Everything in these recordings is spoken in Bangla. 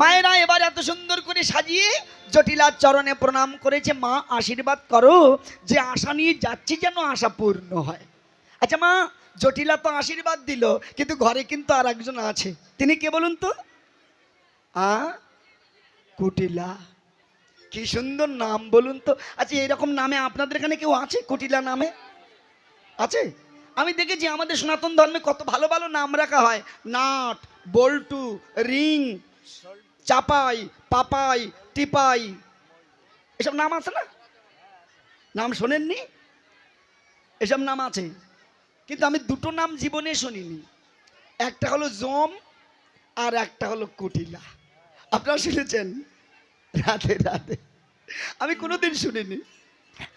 মায়েরা এবার এত সুন্দর করে সাজিয়ে জটিলার চরণে প্রণাম করেছে। মা আশীর্বাদ করো যে আশা নিয়ে যাচ্ছি যেন আশা পূর্ণ হয়। আচ্ছা মা, জটিলা তো আশীর্বাদ দিল, কিন্তু ঘরে কিন্তু আর একজন আছে। তিনি কে বলুন তো? কুটিলা। কি সুন্দর নাম বলুন তো। আচ্ছা, এরকম নামে আপনাদের এখানে কেউ আছে? কুটিলা নামে আছে? আমি দেখেছি আমাদের সনাতন ধর্মে কত ভালো ভালো নাম রাখা হয়। নাট, বল্টু, রিং, চাপাই, পাপাই, টিপাই, এসব নাম আছে না? নাম শোনেননি? এসব নাম আছে, কিন্তু আমি দুটো নাম জীবনে শুনিনি। একটা হলো জম আর একটা হলো কুটিলা। আপনারা শুনেছেন? রাধে রাধে। আমি কোনোদিন শুনিনি।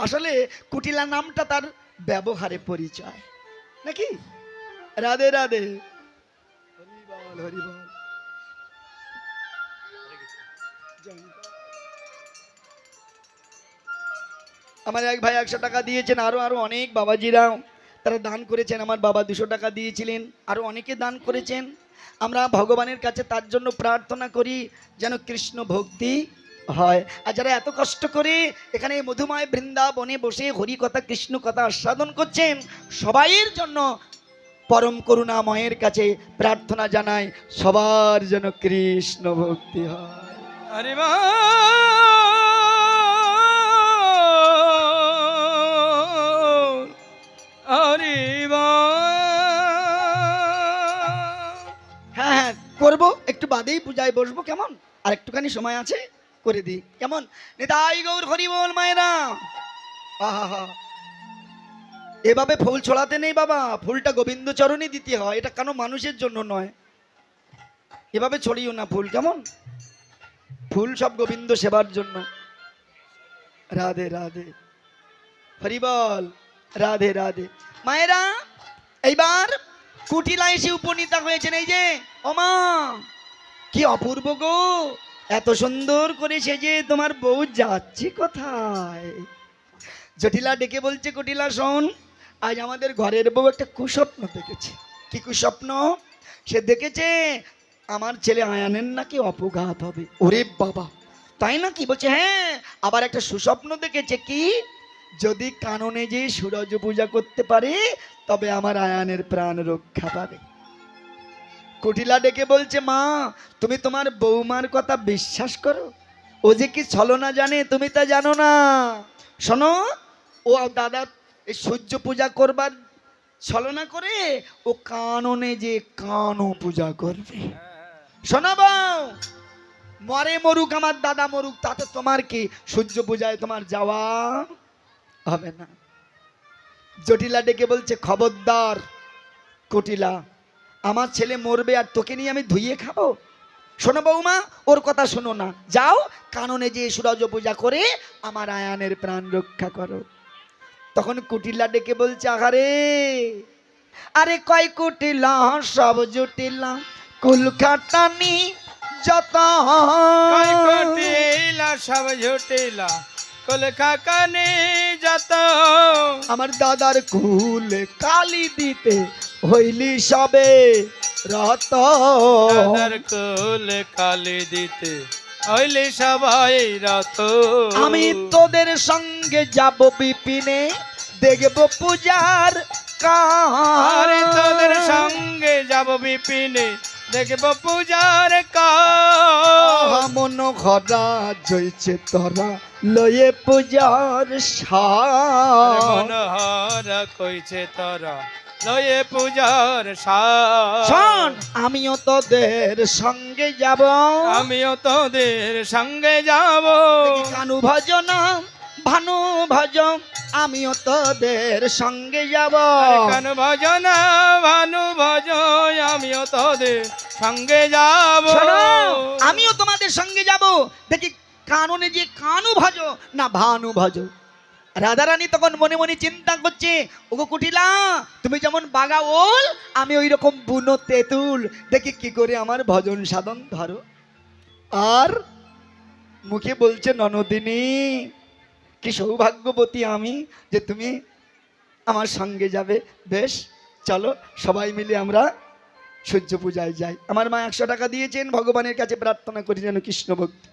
আসলে কুটিলা নামটা তার ব্যবহারে পরিচয় নাকি? রাধে রাধে। হরি বল, হরি বল। আমার এক ভাই 100 টাকা দিয়েছেন, আরো আরো অনেক বাবাজিরা তারা দান করেছেন। আমার বাবা 200 টাকা দিয়েছিলেন, আরো অনেকে দান করেছেন। আমরা ভগবানের কাছে তার জন্য প্রার্থনা করি যেন কৃষ্ণ ভক্তি হয়। আর যারা এত কষ্ট করে এখানে মধুময় বৃন্দাবনে বসে হরি কথা কৃষ্ণ কথা আস্বাদন করছেন, সবাইয়ের জন্য পরম করুণাময়ের কাছে প্রার্থনা জানাই সবার যেন কৃষ্ণ ভক্তি হয়। হরি বল, হরি বল। হ্যাঁ হ্যাঁ, করবো একটু বাদেই পূজায় বসবো, কেমন? আর একটুখানি সময় আছে, করে দিই কেমন? নিতাই গৌর হরি বল। মায়েরা, আহা, এভাবে ফুল ছড়াতে নেই বাবা, ফুলটা গোবিন্দ চরণে দিতে হয়, এটা কেন মানুষের জন্য নয়। এভাবে ছড়িও না ফুল, কেমন? ফুল সব গোবিন্দ সেবার জন্য। রাধে রাধে, হরি বল, রাধে রাধে। মায়েরা, এইবার কুটিলা এসে উপনীতা হয়েছেন। এই যে ও মা, কি অপূর্ব গো, এত সুন্দর করে সেজে তোমার বউ যাচ্ছে কোথায়? জটিলা ডেকে বলছে, কুটিলা শোন, আজ আমাদের ঘরের বউ একটা কুস্বপ্ন দেখেছে। কি কুস্বপ্ন? সে দেখেছে আমার ছেলে আয়ানের নাকি অপঘাত হবে। ওরে বাবা, তাই নাকি? বলছে হ্যাঁ। আবার একটা সুস্বপ্ন দেখেছে, কি? যদি কাননে যে সূরজ পূজা করতে পারে তবে আমার আয়ানের প্রাণ রক্ষা পাবে। কুটিলা ডেকে বলছে, মা তুমি তোমার বৌমার কথা বিশ্বাস করো? ও যে কি ছলনা জানে তুমি তা জানো না। শোনো, ও দাদা এই সূর্য পূজা করবার ছলনা করে ও কাননে যে কানো পূজা করবে। শোনো বউ, মরে মরুক আমার দাদা মরুক, তাতে তোমার কি? সূর্য পূজায় তোমার যাওয়া হবে না। জটিলা ডেকে বলছে, খবরদার কুটিলা, আমার ছেলে মরবে আর তোকে নিয়ে আমি ধুইয়ে খাবো? শোনো বৌমা, ওর কথা শোনো না, যাও কাননে যে সূরজ পূজা করে আমার আয়ানের প্রাণ রক্ষা করো। তখন কুটিলা ডেকে বলছে, আহারে, আরে কয় কুটিলা সব জটিলা কুলখাটানি যত, কয় কুটিলা সব জটিলা কলকাকানে যত, আমার দাদার কুল কালি দিতে হইলি সবে রত, দাদার কুল কালি দিতে হইলে সবাই রত। আমি তোদের সঙ্গে যাব বিপিনে, দেখব পূজার আরে তোদের সঙ্গে যাব বিপিনে, দেখব পূজার মন ঘরা জইছে তোরা লয়ে পূজার মনোহরা কইছে তোরা লয়ে পূজার শোন, আমিও তোদের সঙ্গে যাব, আমিও তোদের সঙ্গে যাব। কানু ভজন ভানু ভজ, আমিও তোদের সঙ্গে যাব। কানু ভজন ভানু ভজ, আমিও তোদের সঙ্গে যাব। আমিও তোমাদের সঙ্গে যাব, দেখি কাননে যে কানু ভজ না ভানু ভজ। রাধারানী তখন মনে মনে চিন্তা করছে, ওগো কুটিলা, তুমি যেমন বাগা ওল, আমি ওই রকম বুনো তেঁতুল, দেখি কি করে আমার ভজন সাধন ধরো। আর মুখে বলছে, ননদিনী, কি সৌভাগ্যবতী আমি যে তুমি আমার সঙ্গে যাবে। বেশ, চলো সবাই মিলে আমরা সূর্য পূজায় যাই। আমার মা 100 টাকা দিয়েছেন, ভগবানের কাছে প্রার্থনা করি যেন কৃষ্ণ ভক্তি।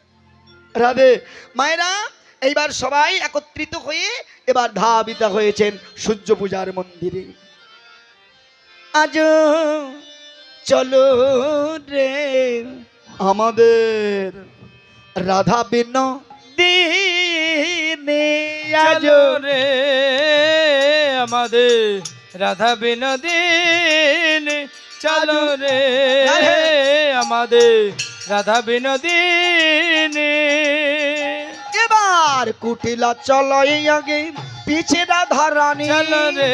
রাধে মায়েরা, এইবার সবাই একত্রিত হয়ে এবার ধাবিত হয়েছেন সূর্য পূজার মন্দিরে। আজ চলো রে আমাদের রাধা বিনোদিনী, আজ চলো রে আমাদের রাধা বিনোদিনী, চলো রে আমাদের রাধা বিনোদিনী। এবার কুটিলা চলো আগে পিছে রাধা রানী, চলো রে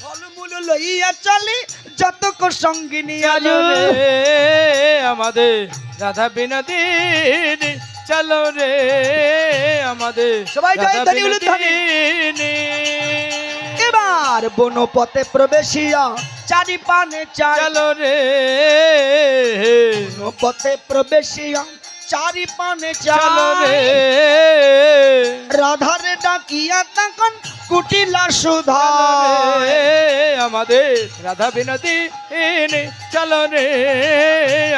ফলমূল লইয়া চলে যতক সঙ্গিনী, আজ চলো রে আমাদের রাধা বিনোদিনী, চলো রে আমাদের সবাই জয় রাধা ধ্বনি উলুধ্বনি। বিনোদিনী। এবার বনপথে প্রবেশিয়া চারি পানে চাই, চলো রে বনপথে প্রবেশিয়া চারি পানে চলো রে চাই, রাধারে ডাকিয়া তখন কুটিলা সুধা, রে আমাদের রাধা বিনোদিনী, চলো রে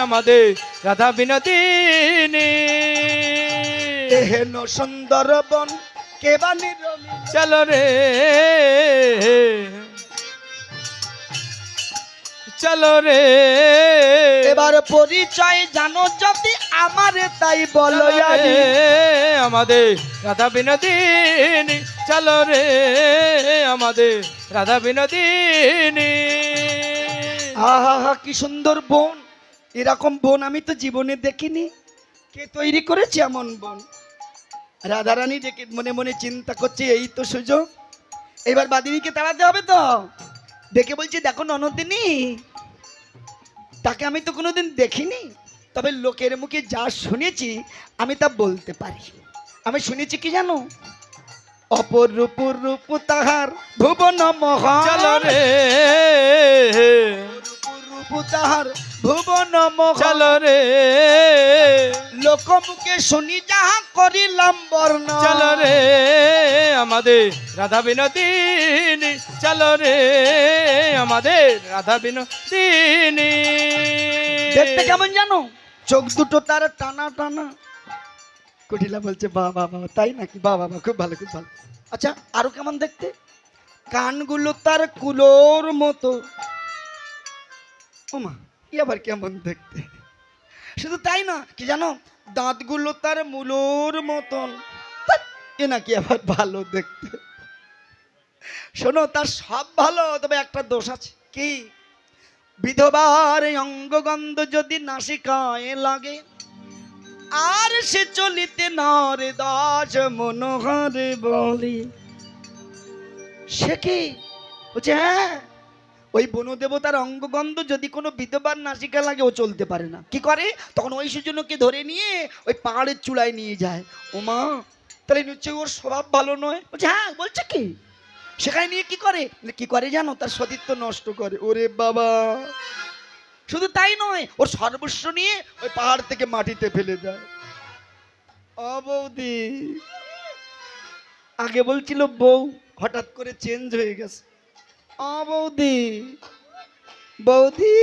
আমাদের রাধা বিনোদিনী। হেন সুন্দর বন কেবা নিরমি, চলো রে চলো রে এবার পরিচয় জানো যদি আমারে তাই বলো, চলো আজ রে আমাদের রাধা বিনোদিনী, চলো রে আমাদের রাধা বিনোদিনী। আহা কি সুন্দর বন, এরকম বন আমি তো জীবনে দেখিনি। কে তৈরি করেছে এমন বন? রাধারানী ডেকে মনে মনে চিন্তা করছে এই তো সুযোগ, এবার বাদিনীকে তাড়াতে হবে তো। ডেকে বলছে দেখো ননদিনী, তাকে আমি তো কোনোদিন দেখিনি, তবে লোকের মুখে যা শুনেছি আমি তা বলতে পারি। আমি শুনেছি কি জানো, অপরূপ রূপ তাহার ভুবন মহা, চলো রে রূপ তাহার ভুবন মহা, চলো রে লোকমুখে শুনি যাহা করিলাম বর্ণ, চলো রে আমাদের রাধা বিনোদিনী, চলো রে আমাদের রাধা বিনোদিনী। দেখতে কেমন জানো, চোখ দুটো তার টানা টানা। কুটিলা বলছে বাহ বাহ বাহ, তাই নাকি? বাহ বাহ বাহ, খুব ভালো খুব ভালো। আচ্ছা আরো কেমন দেখতে? কানগুলো তার কুলোর মতো। ওমা ই আবার কেমন দেখতে? শুধু তাই না, কি জানো, দাঁতগুলো তার মুলোর মতন। ধ্যাৎ, এ নাকি আবার ভালো দেখতে? শোনো, তার সব ভালো, তবে একটা দোষ আছে। কি? বিধবার অঙ্গগন্ধ যদি নাসিকায় লাগে, আর সে চলিতে নরে দাস মনোহরে বলি। সে কি বলছে? হ্যাঁ, ওই বনদেবতার অঙ্গগন্ধ যদি কোনো বিধবার নাসিকা লাগে, ও চলতে পারে না। কি করে তখন? ওই সুজনকে ধরে নিয়ে ওই পাহাড়ের চূড়ায় নিয়ে যায়। ওমা, তাহলে নিশ্চয়ই ওর স্বভাব ভালো নয়। বলছে হ্যাঁ, বলছে কি? সেখানে নিয়ে কি করে? কি করে জানো? তার সতীত্ব নষ্ট করে। ওরে বাবা, শুধু তাই নয়, ওর সর্বস্ব নিয়ে ওই পাহাড় থেকে মাটিতে ফেলে দেয়। ও বৌদি, আগে বলছিল বউ, হঠাৎ করে চেঞ্জ হয়ে গেছে। ও বৌদি, বৌদি,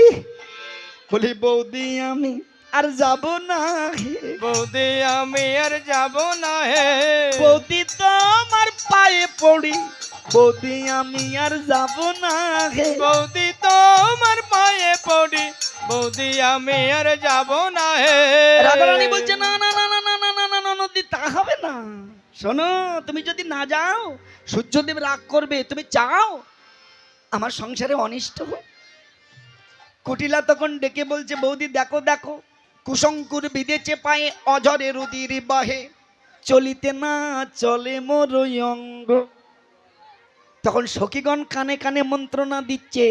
বলি বৌদি আমি আর যাব না হে, বৌদি আমি আর যাব না হে, বৌদি তোমার পায়ে পড়ি, বৌদি আমি আর যাব না হে। বৌদি তোমার পায়ে পড়ি, বৌদি আমি আর যাব না হে। রাধারানী বলছে না না না না না না না না না নদী, তা হবে না। শোনো, তুমি যদি না যাও সূর্যদেব রাগ করবে। তুমি চাও আমার সংসারে অনিষ্ট হোক? কুটিলা তখন ডেকে বলছে বৌদি দেখো দেখো, কুশঙ্কুর বিদেছে পায়ে অঝরে রুদির বাহে, চলিতে না চলে মোর অঙ্গ। তখন সখীগণ কানে কানে মন্ত্রণা দিচ্ছে,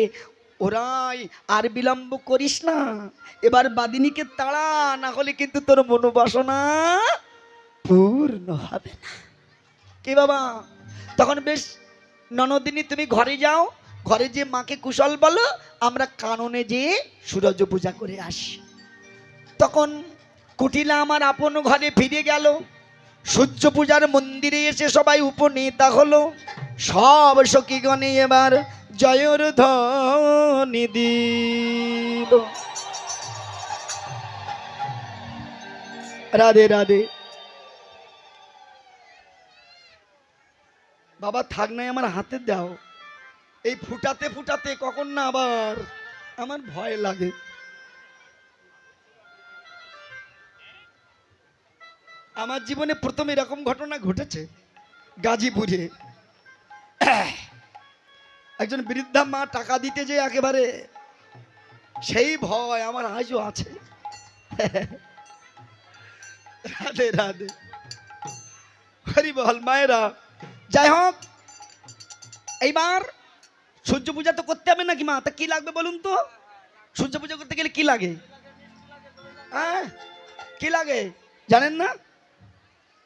ওরাই আর বিলম্ব করিস না, এবার বাদিনীকে তাড়া, না হলে কিন্তু তোর মনোবাসনা পূর্ণ হবে না। কি বাবা? তখন বেশ ননদিনী, তুমি ঘরে যাও, ঘরে যে মাকে কুশল বলো, আমরা কাননে যেয়ে সূরজ পূজা করে আসি। তখন কুটিলা আমার আপন ঘরে ফিরে গেল। সূর্য পূজার মন্দিরে এসে সবাই উপনীতা হলো। সব সখীগণে এবার জয়র ধ্বনি দিল। রাধে রাধে। বাবা থাক নাই, আমার হাতে দাও। এই ফুটাতে ফুটাতে কখন না আবার আমার ভয় লাগে। আমার জীবনে প্রথম এরকম ঘটনা ঘটেছে গাজীপুরে। একজন বৃদ্ধা মা টাকা দিতে যে একেবারে সেই ভয় আমার আজও আছে। রাধে রাধে, হরি বল মায়েরা। যাই হোক, এইবার সূর্য পূজা তো করতে হবে নাকি মা? তা কি লাগবে বলুন তো? সূর্য পূজা করতে গেলে কি লাগে? হ্যাঁ, কি লাগে জানেন না?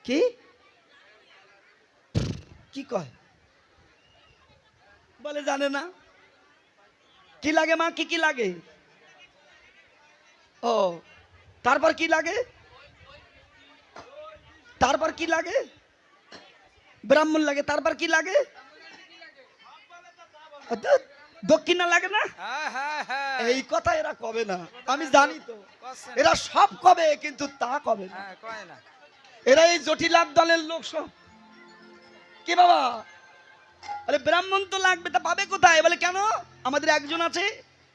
কি কি কয় বলে জানে না? কি লাগে মা? কি কি লাগে? ও, তারপর কি লাগে? তারপর কি লাগে? ব্রাহ্মণ লাগে। তারপর কি লাগে? দক্ষিণা লাগে না? এই কথা এরা কবে না, আমি জানি তো। এরা সব কবে, কিন্তু তা কবে না। এরা এই জটিলার দলের লোক সব। কি বাবা? আরে ব্রাহ্মণ তো লাগবে, তা পাবে কোথায়? বলে কেন? আমাদের একজন আছে,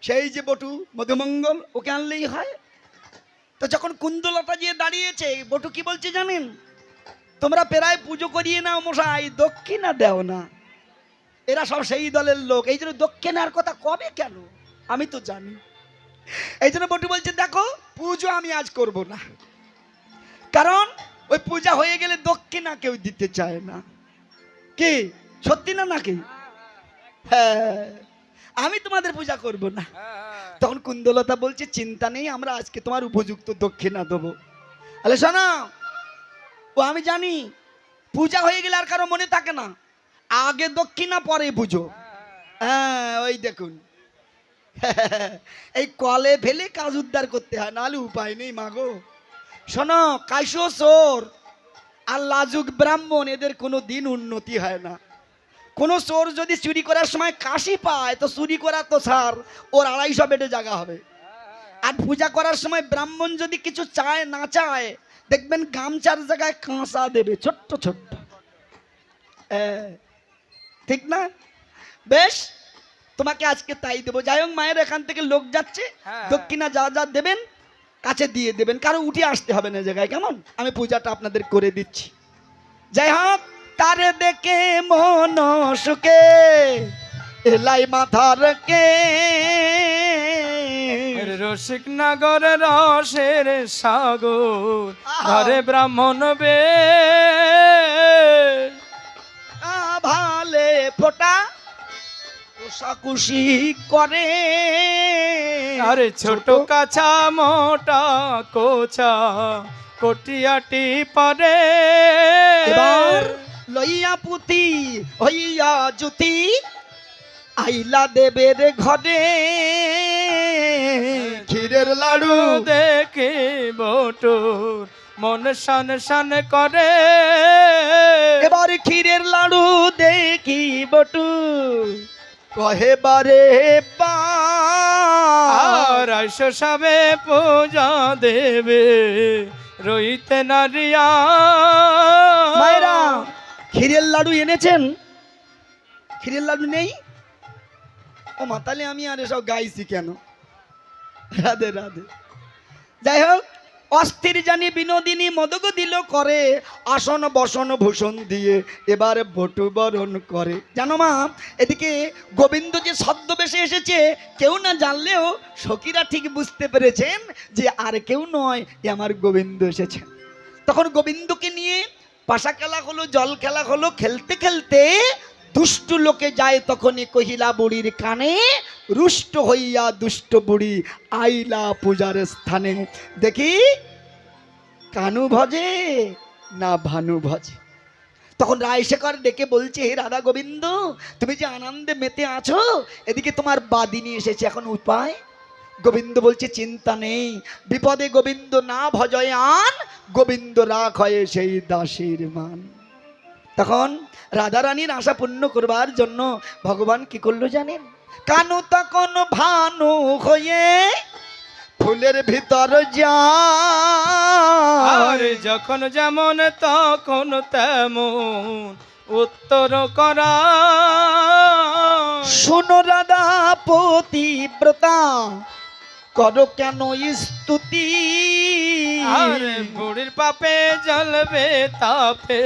সেই যে বটু মধুমঙ্গল, ওকে আনলেই হয়। তো যখন কুন্দলতা দিয়ে দাঁড়িয়েছে, বটু কি বলছে জানেন? তোমরা প্রায় পুজো করিয়ে নাও মশাই, দক্ষিণা দেও না। এরা সব সেই দলের লোক, এই জন্য দক্ষিণার কথা কবে কেন আমি তো জানি। এই জন্য বটু বলছে দেখো, পুজো আমি আজ করব না, কারণ ওই পূজা হয়ে গেলে দক্ষিণা কেউ দিতে চায় না। কি সত্যি না নাকি? হ্যাঁ, আমি তোমাদের পূজা করব না। তখন কুন্দলতা বলছে চিন্তা নেই, আমরা আজকে তোমার উপযুক্ত দক্ষিণা দেবো। আরে শোনো, ও আমি জানি পূজা হয়ে গেলে আর কারো মনে থাকে না, আগে দক্ষিণা পরে পুজো। হ্যাঁ, ওই দেখুন, এই কলে ফেলে কাজ উদ্ধার করতে হয়, নাহলে উপায় নেই মাগো। শোনো, কাইশো চোর আর লাজুক ব্রাহ্মণ, এদের কোনো দিন উন্নতি হয় না। কোনো চোর যদি চুরি করার সময় কাশি পায়, তো চুরি করা তো ছাড়, ওর 250 বেডে জায়গা হবে। আর পূজা করার সময় ব্রাহ্মণ যদি কিছু চায় না চায়, দেখবেন গামছার জায়গায় কাঁচা দেবে, ছোট্ট ছোট্ট। ঠিক না? বেশ, তোমাকে আজকে তাই দেবো। যাই হোক মায়ের, এখান থেকে লোক যাচ্ছে, দক্ষিণা যা যা দেবেন কাছে দিয়ে দেবেন, কারো উঠে আসতে হবে না জায়গায়, কেমন? আমি পূজাটা আপনাদের করে দিচ্ছি। যাই হোক, তারে দেখে মন সুখে এলাই মাথার কে, রসিক নাগর রসের সাগর, ঘরে ব্রাহ্মণ বে ভালে ফোটা কোষাকুষি করে। আরে ছোট কাছা মোটা কোচা কটিয়াটি পরে। এবার লইয়া পুতি হইয়া জুতি আইলা দেবের ঘরে, ক্ষীরের লাড়ু দেখে বটুর মন শান শান করে। এবার ক্ষীরের লাড়ু দেখি বটু কহে বারে আর আইসো সবে পূজা দেবে রইতে নারিয়া। মায়েরা, ক্ষীরের লাড়ু এনেছেন? ক্ষীরের লাড়ু নেই? ও মা, তাহলে আমি আর এসব গাইছি কেন? রাধে রাধে। যাই হোক, অস্থির জানি বিনোদিনী মদক দিল করে, আসন বসন ভূষণ দিয়ে এবার বটু বরণ করে। জানো মা, এদিকে গোবিন্দ যে ছদ্মবেশে এসেছে, কেউ না জানলেও সখীরা ঠিক বুঝতে পেরেছেন যে আর কেউ নয়, এ আমার গোবিন্দ এসেছেন। তখন গোবিন্দকে নিয়ে পাশা খেলা হলো, জল খেলা হলো। খেলতে খেলতে দুষ্টু লোকে যায়, তখনই কহিলা বুড়ির কানে, রুষ্ট হইয়া দুষ্ট বুড়ি আইলা পূজার স্থানে। দেখি কানু ভজে না ভানু ভজে। তখন রায়শেখর ডেকে বলছে, হে রাধা গোবিন্দ, তুমি যে আনন্দে মেতে আছো, এদিকে তোমার বাদিনী এসেছে, এখন উপায়? গোবিন্দ বলছে চিন্তা নেই, বিপদে গোবিন্দ না ভজয় আন, গোবিন্দ রাখ হয় সেই দাসীর মান। তখন রাধারানীর আশা পূর্ণ করবার জন্য ভগবান কি করলো জানেন? কানু তখন ভানু হয়ে ফুলের ভিতর আর যায়। যখন যেমন তখন তেমন উত্তর করা। শোনো রাধা পতিব্রতা, করো কেন স্তুতি? আর বুড়ির পাপে জ্বলবে তাপে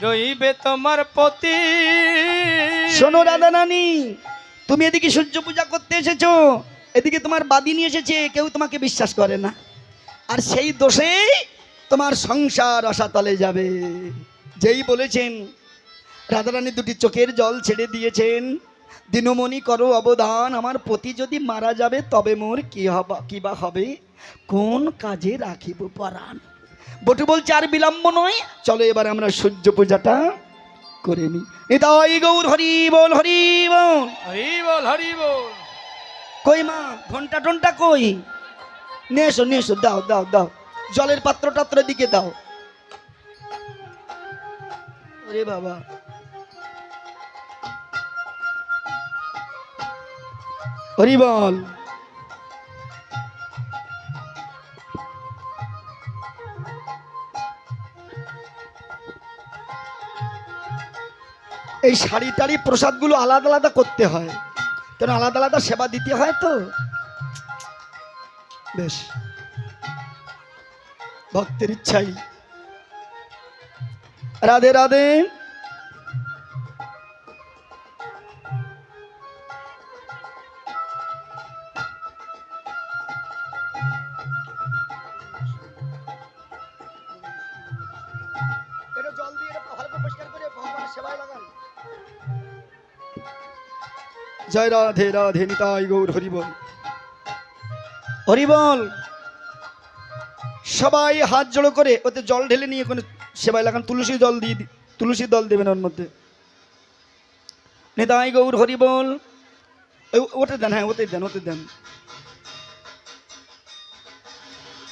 রইবে তোমার পতি। শোনো রাধা রানী, তুমি এদিকে সূর্য পূজা করতে এসেছো, এদিকে তোমার বাদিনী এসেছে, কেউ তোমাকে বিশ্বাস করে না, আর সেই দোষেই তোমার সংসার অসাতলে যাবে। যেই বলেছেন রাধারানী দুটি চোখের জল ছেড়ে দিয়েছেন, দিনমণি করো অবদান, আমার পতি যদি মারা যাবে তবে মোর কি বা হবে, কোন কাজে রাখিব পরাণ। বটু বলছে আর বিলম্ব নয়, চলো এবার আমরা সূর্য পূজাটা করে নি। নিতাই গৌর হরি বল হরি বল। হরি বল হরি বল। কই মা, ঘন্টা টন্টা কই? নিয়ে এসো, দাও দাও দাও, জলের পাত্র টাত্র দিকে দাও। ওরে বাবা, হরি বল। এই শাড়ি টাড়ি প্রসাদগুলো আলাদা আলাদা করতে হয়, কেন আলাদা আলাদা সেবা দিতে হয় তো। বেশ, ভক্তের ইচ্ছাই। রাধে রাধে। এটা জল দিয়ে এটা ভালো করে পরিষ্কার করে ভগবানের সেবায় লাগান। জয় রাধে রাধে, নিতাই গৌর হরি বল হরি বল। সবাই হাত জড়ো করে ওতে জল ঢেলে নিয়ে কোনো সেবায় লাগান, তুলসী জল দিয়ে তুলসী দল দেবেন ওর মধ্যে। নিতাই গৌর হরি বল। ওতে দেন, হ্যাঁ ওতে দেন।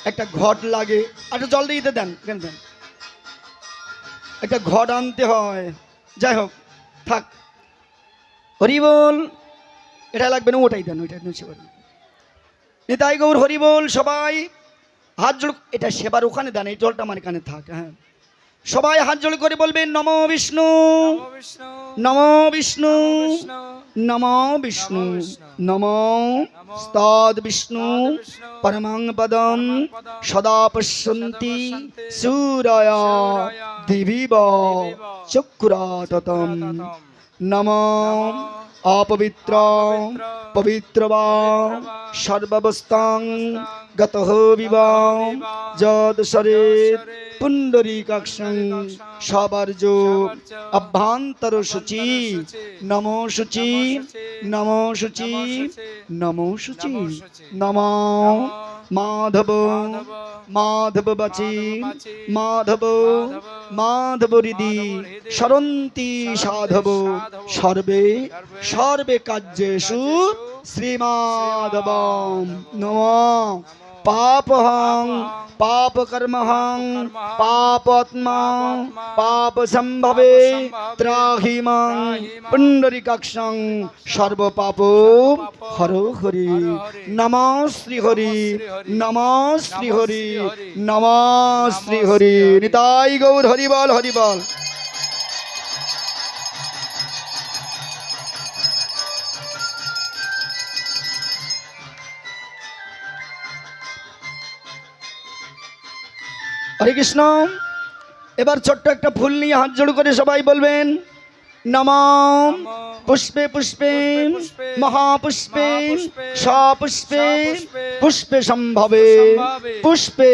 একটা ঘট লাগে, একটা জল দিয়ে দেন, দেন। একটা ঘট আনতে হয়, যাই হোক থাক। হরি বল। এটা লাগবে না, ওটাই দেন সেবা। নিতাই গৌর হরি বল। সবাই হাত জোড়, এটা সেবার ওখানে দেন, এই জলটা আমার কানে থাক। হ্যাঁ, সবাই হাত জোড় করে বলবেন নমো বিষ্ণু, নমো বিষ্ণু, নমো বিষ্ণু, নমো স্তাদ বিষ্ণু পরমং পদম সদা পশ্যন্তি সূরয়া দিবিব চক্ষুরাততম। নমো অপবিত্র পবিত্র বা সর্বাবস্থাং গতঃ বিবাহ যদ সরেত পুণ্ডরীকাক্ষং সবার্য অভ্যন্তর শুচি। নমো শুচি, নমো শুচি, নমো শুচি। নমো মাধব মাধব বাচি মাধব মাধব হৃদি সরন্তি সাধব সর্বে সর্বে কার্যেষু শ্রীমাধবম। নমঃ পাপহং পাপকর্মহং পাপাত্মা পাপ সম্ভবে ত্রাহি মাং পুণ্ডরীকাক্ষং সর্বপাপ হরো হরি। নমঃ শ্রী হরি, নমঃ শ্রী হরি, নমঃ শ্রী হরি। নিতাই গৌর হরি বল হরি বল। হরে কৃষ্ণ। এবার ছোট্ট একটা ফুল নিয়ে হাত জোড় করে সবাই বলবেন নমঃ পুষ্পে পুষ্পে মহাপুষ্পে সপুষ্পে পুষ্পে সম্ভবে পুষ্পে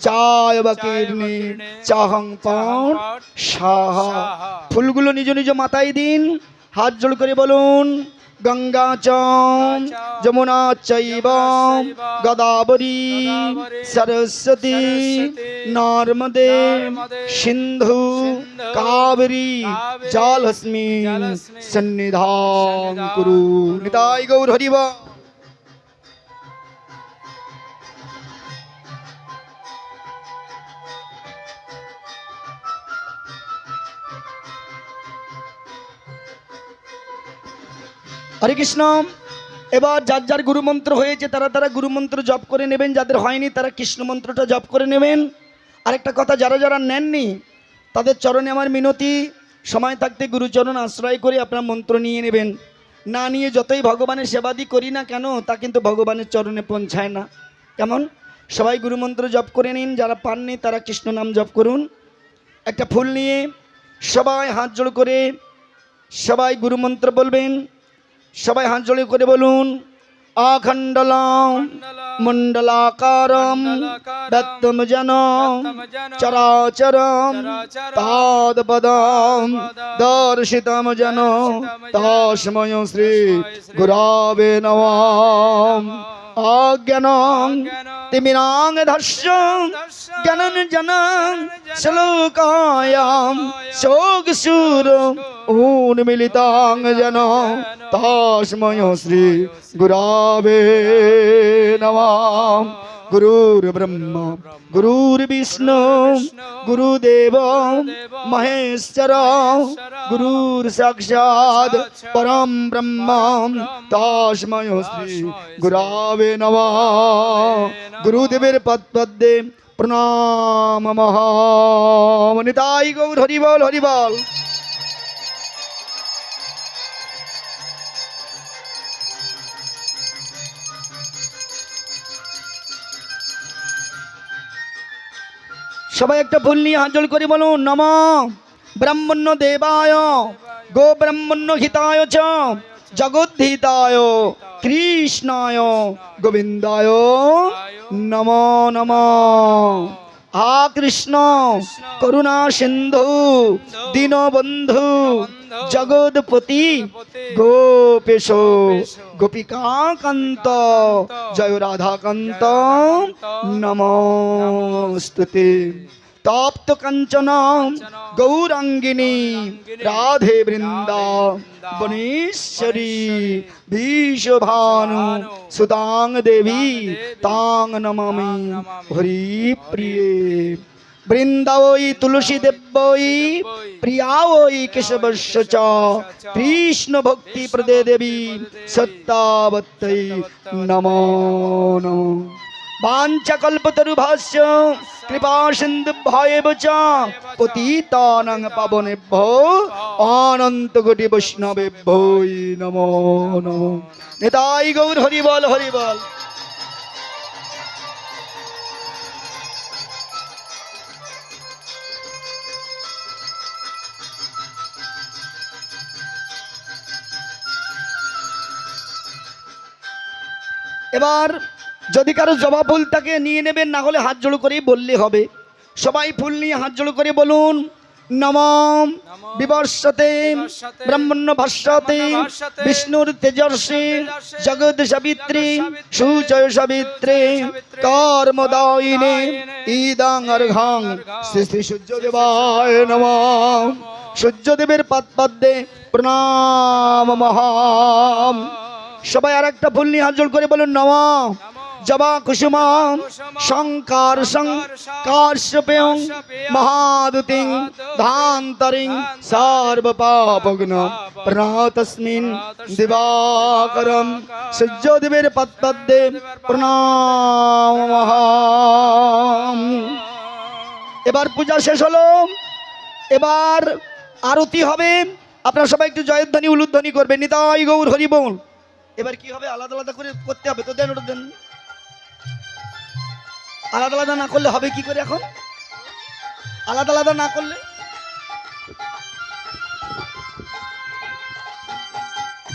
চায়বাকীর্ণি চাহং পাঠ সাহা। ফুলগুলো নিজ নিজ মাথায় দিন, হাত জোড় করে বলুন গঙ্গা চ যমুনা চৈব গদাবরী সরস্বতী নর্মদে সিন্ধু কাবেরী জলস্মিন সন্নিধান কুরু। নিতাই গৌর হরি বল। হরে কৃষ্ণ। এবার যার যার গুরুমন্ত্র হয়েছে তারা তারা গুরুমন্ত্র জপ করে নেবেন, যাদের হয়নি তারা কৃষ্ণ মন্ত্রটা জপ করে নেবেন। আরেকটা কথা, যারা যারা নেননি তাদের চরণে আমার মিনতি, সময় থাকতে গুরুচরণ আশ্রয় করে আপনার মন্ত্র নিয়ে নেবেন। না নিয়ে যতই ভগবানের সেবাদি করি না কেন তা কিন্তু ভগবানের চরণে পৌঁছায় না। কেমন? সবাই গুরুমন্ত্র জপ করে নিন, যারা পাননি তারা কৃষ্ণ নাম জপ করুন। একটা ফুল নিয়ে সবাই হাত জোড় করে সবাই গুরুমন্ত্র বলবেন। সবাই হাত জোড় করে বলুন, আখণ্ডলম মণ্ডলাকারম দত্তম জন চরাচরম তাদপদম দর্শিতম জন তস্মৈ শ্রী গুরবে নমঃ। অজ্ঞানং তিমিরাং ধস্যং জ্ঞানং জনং শ্লোকায়াম শোকসুর উন্মিলিতাং জন তস্মৈ শ্রী গুরবে নমঃ। গুরুর ব্রহ্মা গুরুর্বিষ্ণু গুরুদেব মহেশ্বর গুরুর সাক্ষাৎ পরম ব্রহ্ম তস্মৈ শ্রী গুরবে নমঃ। গুরুদেবের পদ্মে প্রণাম মহা। নিতাই গৌর হরি বল, হরি বল। সবাই একটা ফুল নিয়ে হাত জোড় করে বলুন, নমঃ ব্রহ্মণ্য দেবায় গো ব্রহ্মণ্য হিতায় চ জগদ্ধিতায় কৃষ্ণায় গোবিন্দায় নমো নমঃ। আ কৃষ্ণ করুণা সিন্ধু দীনবন্ধু জগৎপতি গোপেশ গোপিকাকান্ত জয় রাধাকান্ত নমস্তুতে। তপ্ত কাঞ্চন গৌরাঙ্গিনী রাধে বৃন্দা বনেশ্বরী বিশ্বভানু সুতাং দেবী তাং নমামি হরিপ্রিয়ে। বৃন্দাবৈ তুলসী দেব্যৈ প্রিয়াওই কেশবস্য চ কৃষ্ণ ভক্তি প্রদে দেবী সত্যাবত্তৈ নমো নমঃ। বাঞ্ছাকল্পতরুভ্যশ্চ কৃপা সিন্ধুভ্যেব চ পতিতানাং পাবনেভ্যো অনন্ত কোটি বৈষ্ণবেভ্যো নমো নমঃ। নিতাই গৌর হরি বল, হরি বল। এবার যদি কারো জবা ফুল তাকে নিয়ে নেবেন, না হলে হাত জোড় করেই বললে হবে। সবাই ফুল নিয়ে হাত জোড় করে বলুন, নমঃ বিবর্ষতে ব্রহ্মণ্য ভাস্বতে বিষ্ণুর তেজস্বী জগৎ সাবিত্রী সুজয় সাবিত্রী কর্মদায়িনী ইদাং অর্ঘং শ্রী শ্রী সূর্যদেবায় নমঃ। সূর্যদেবের পদ্মে প্রণাম মহাম। সবাই আর একটা ফুল নিয়ে হাত জোড় করে বলুন, নমঃ জবা কুসুমং শঙ্কর কাশ্যপেয়ং মহাদুতিং ধান্তরিং সর্বপাপগ্ন প্রণতস্মিন দিবাকরম। সূর্যদেবের পদ্মে প্রণাম মহাম। এবার পূজা শেষ হলো, এবার আরতি হবে। আপনারা সবাই একটু জয়ধ্বনি উলুধ্বনি করবেন, নিতাই গৌর হরি বল। এবার কি হবে, আলাদা আলাদা করে করতে হবে, তো দেন ওটা দেন। আলাদা আলাদা না করলে হবে কি করে? এখন আলাদা আলাদা না করলে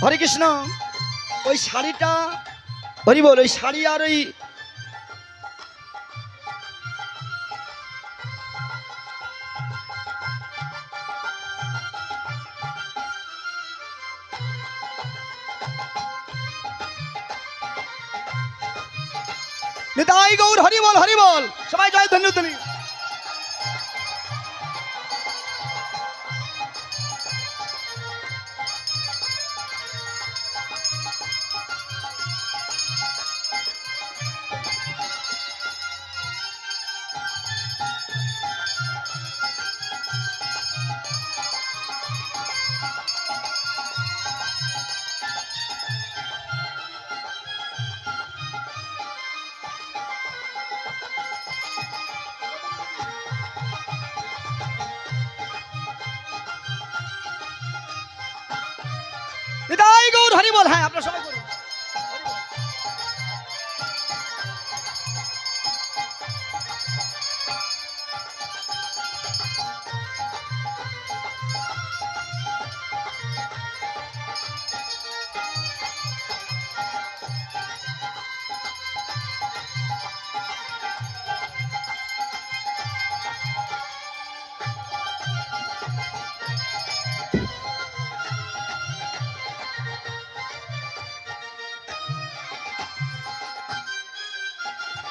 হরে কৃষ্ণ। ওই শাড়িটা হরি বল, ওই শাড়ি আর ওই নিতাই গৌর হরি বল, হরি বল। সবাই জয় ধন্যবাদ। নিতাই গৌর হরি বল। হ্যাঁ আপনারা সবাই করুন।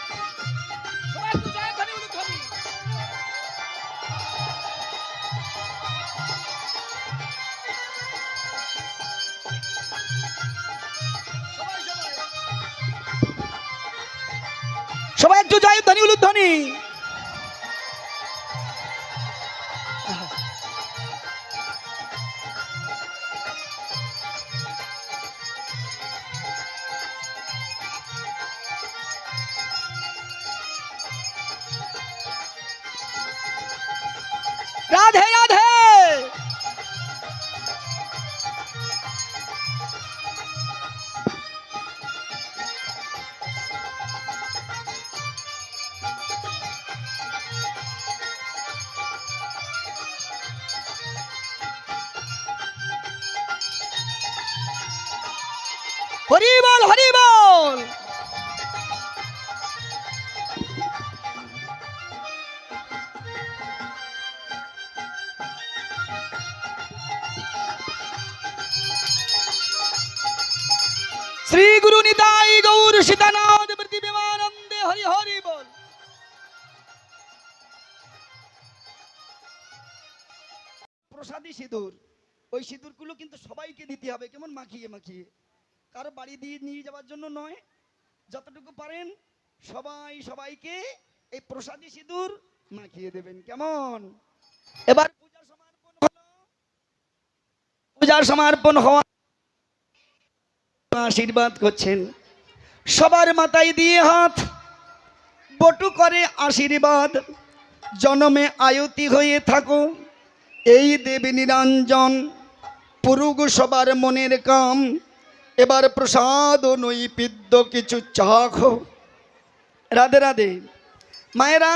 সবাই একটু জয়ধ্বনি উলুধ্বনি। সবাই একটু জয়ধ্বনি উলুধ্বনি। রাধে রাধে। হরি বল হরি বল। শ্রী গুরু নিতাই গৌর সীতানাথ প্রতিবিমানন্দে হরি হরি বল। প্রসাদী সিঁদুর, ওই সিঁদুরগুলো কিন্তু সবাইকে দিতে হবে, কেমন মাখিয়ে মাখিয়ে, কারো বাড়ি দিয়ে নিয়ে যাওয়ার জন্য নয়। যতটুকু পারেন সবাই সবাইকে এই প্রসাদী সিঁদুর মাখিয়ে দেবেন, কেমন? এবার পূজা সমাপন হলো। পূজা সমাপন হওয়া আশীর্বাদ করছেন, সবার মাথায় দিয়ে হাত বটু করে আশীর্বাদ। জনমে আয়তি হয়ে থাকো এই দেবী নিরঞ্জন, পুরুগ সবার মনের কাম। এবার প্রসাদ ও নৈবেদ্য কিছু চাখো। রাধে রাধে। মায়েরা,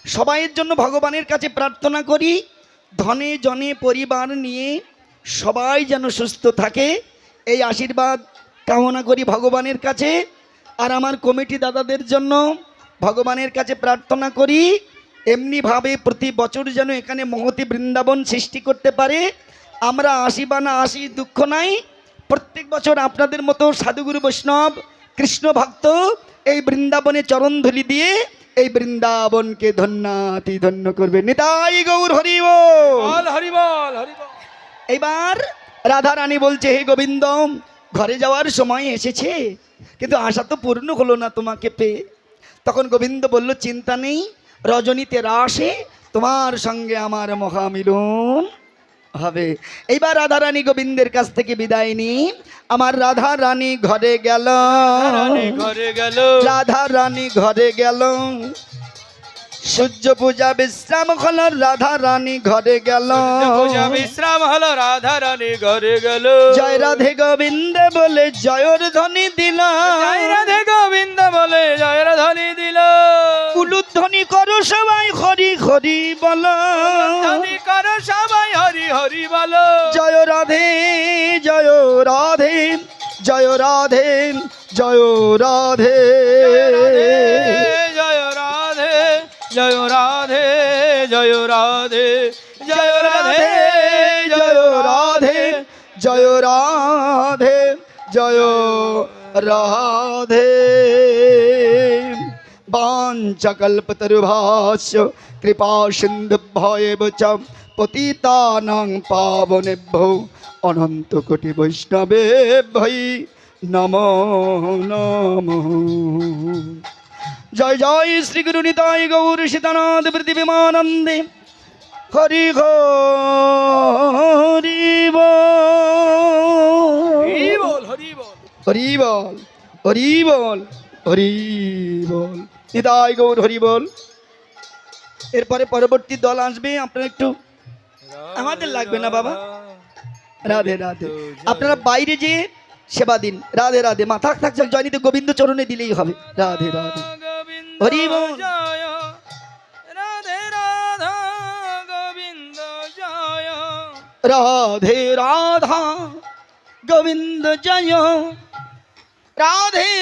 সবাইয়ের জন্য ভগবানের কাছে প্রার্থনা করি, ধনে জনে পরিবার নিয়ে সবাই যেন সুস্থ থাকে, এই আশীর্বাদ কামনা করি ভগবানের কাছে। আর আমার কমিটি দাদাদের জন্য ভগবানের কাছে প্রার্থনা করি, এমনিভাবে প্রতি বছর যেন এখানে মহতি বৃন্দাবন সৃষ্টি করতে পারে। আমরা আসি বা না আসি দুঃখ নাই, প্রত্যেক বছর আপনাদের মতো সাধুগুরু বৈষ্ণব কৃষ্ণ ভক্ত এই বৃন্দাবনে চরণধুলি দিয়ে এই বৃন্দাবনকে ধন্যাতি ধন্য করবে। নিতাই গৌর হরি বল। হরি বল হরি বল। এইবার রাধা রানী বলছে, হে গোবিন্দ, ঘরে যাওয়ার সময় এসেছে, কিন্তু আশা তো পূর্ণ হলো না তোমাকে পেয়ে। তখন গোবিন্দ বলল, চিন্তা নেই, রজনীতে রাসে তোমার সঙ্গে আমার মহামিলন হবে। এইবার রাধা রানী গোবিন্দের কাছ থেকে বিদায় নি, আমার রাধা রানী ঘরে গেল, ঘরে গেল, রাধা রানী ঘরে গেল। সূর্য পূজা বিশ্রাম হলো, রাধা রানী ঘরে গেল, পূজা বিশ্রাম হলো, রাধা রানী ঘরে গেল। জয় রাধে গোবিন্দ বলে জয়র ধ্বনি দিল, জয় রাধে গোবিন্দ বলে জয়ের ধ্বনি দিল। উলুধ্বনি করো সবাই হরি হরি বল, ধ্বনি করো সবাই হরি হরি বলো। জয় রাধে জয় রাধে জয় রাধে জয় রাধে জয় রাধে জয় রাধে জয় রাধে জয় রাধে জয় রাধে জয় রাধে জয় রাধে। বাঞ্ছকল্পতরুভাস্য কৃপা সিন্ধুভ্যেব চ পতিতানাং পাবনেভ্যো অনন্ত কোটি বৈষ্ণবেভ্যৈ নমো নমো। জয় জয় শ্রী গুরু নিতাই গৌর সীতানাথ পৃথিবীমানন্দে হরি হরি বল হরি বল হরি বল হরি বল হরি বল। নিতাই গৌর হরি বল। এরপরে পরবর্তী দল আসবে, আপনারা একটু আমাদের লাগবে না বাবা, রাধে রাধে। আপনারা বাইরে যেয়ে সেবা দিন। রাধে রাধে। মা থাক থাক থাক, জয়নিতে গোবিন্দ চরণে দিলেই হবে। রাধে রাধে। গোবিন্দ হরি বল। জয় রাধে রাধা গোবিন্দ জয় রাধে রাধা গোবিন্দ জয়। রাধে